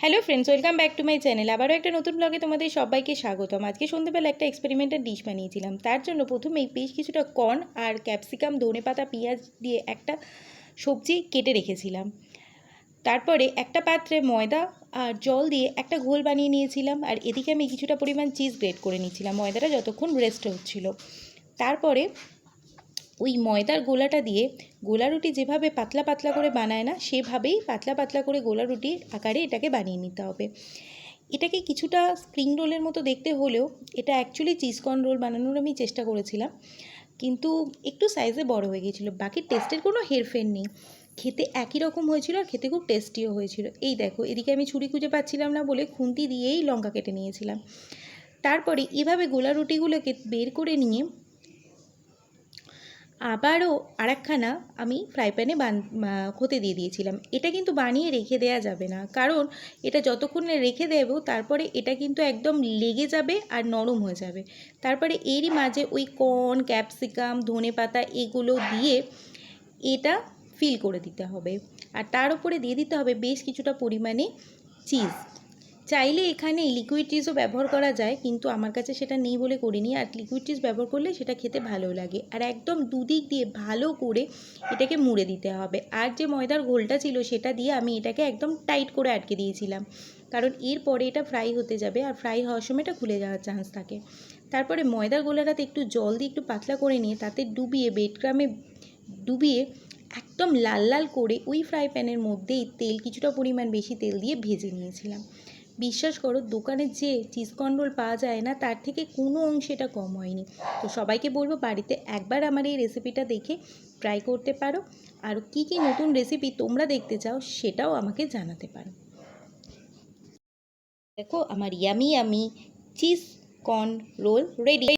Hello friends, welcome back to my channel. আবারও একটা নতুন ব্লগে তোমাদের সবাইকে স্বাগতম। আজকে সন্ধ্যেবেলা একটা এক্সপেরিমেন্টাল ডিশ বানিয়েছিলাম। তার জন্য প্রথমেই বেশ কিছুটা কর্ন আর ক্যাপসিকাম, ধনেপাতা, পেঁয়াজ দিয়ে একটা সবজি কেটে রেখেছিলাম। তারপরে একটা পাত্রে ময়দা আর জল দিয়ে একটা ঘোল বানিয়ে নিয়েছিলাম। আর এদিকে আমি কিছুটা পরিমাণ চিজ গ্রেট করে নিয়েছিলাম ময়দাটা যতক্ষণ রেস্ট হচ্ছিল। তারপরে ওই ময়দার গোলাটা দিয়ে গোলা রুটি যেভাবে পাতলা পাতলা করে বানায় না, সেভাবেই পাতলা পাতলা করে গোলা রুটির আকারে এটাকে বানিয়ে নিতে হবে। এটাকে কিছুটা স্প্রিং রোলের মতো দেখতে হলেও এটা অ্যাকচুয়ালি চিজকর্ন রোল বানানোর আমি চেষ্টা করেছিলাম, কিন্তু একটু সাইজে বড় হয়ে গিয়েছিলো। বাকি টেস্টের কোনো হেরফের নেই, খেতে একই রকম হয়েছিল আর খেতে খুব টেস্টিও হয়েছিল। এই দেখো, এদিকে আমি ছুরি খুঁজে পাচ্ছিলাম না বলে খুন্তি দিয়েই লঙ্কা কেটে নিয়েছিলাম। তারপরে এভাবে গোলা রুটিগুলোকে বের করে নিয়ে আবারও আরেকখানা আমি ফ্রাই প্যানে হতে দিয়ে দিয়েছিলাম। এটা কিন্তু বানিয়ে রেখে দেওয়া যাবে না, কারণ এটা যতক্ষণ রেখে দেবো তারপরে এটা কিন্তু একদম লেগে যাবে আর নরম হয়ে যাবে। তারপরে এরই মাঝে ওই কর্ন, ক্যাপসিকাম, ধনেপাতা এগুলো দিয়ে এটা ফিল করে দিতে হবে। আর তার উপরে দিয়ে দিতে হবে বেশ কিছুটা পরিমাণে চিজ। চাইলে এখানে লিকুইড চিজও ব্যবহার করা যায়, কিন্তু আমার কাছে সেটা নেই বলে করিনি। আর লিকুইড চিজ ব্যবহার করলে সেটা খেতে ভালো লাগে। আর একদম দুদিক দিয়ে ভালো করে এটাকে মুড়ে দিতে হবে। আর যে ময়দার ঘোলটা ছিল সেটা দিয়ে আমি এটাকে একদম টাইট করে আটকে দিয়েছিলাম, কারণ এরপরে এটা ফ্রাই হতে যাবে আর ফ্রাই হওয়ার সময় এটা খুলে যাওয়ার চান্স থাকে। তারপরে ময়দার গোলাটাতে একটু জল দিয়ে একটু পাতলা করে নিয়ে তাতে ডুবিয়ে ব্রেডক্রামে ডুবিয়ে একদম লাল লাল করে ওই ফ্রাই প্যানের মধ্যেই তেল কিছুটা পরিমাণ বেশি তেল দিয়ে ভেজে নিয়েছিলাম। বিশ্বাস করো, দোকানে যে চিজকর্ন রোল পাওয়া যায় না তার থেকে কোনো অংশে এটা কম হয়নি। তো সবাইকে বলবো বাড়িতে একবার আমার এই রেসিপিটা দেখে ট্রাই করতে পারো। আর কি কি নতুন রেসিপি তোমরা দেখতে চাও সেটাও আমাকে জানাতে পারো। দেখো, আমার yummy cheese corn roll ready.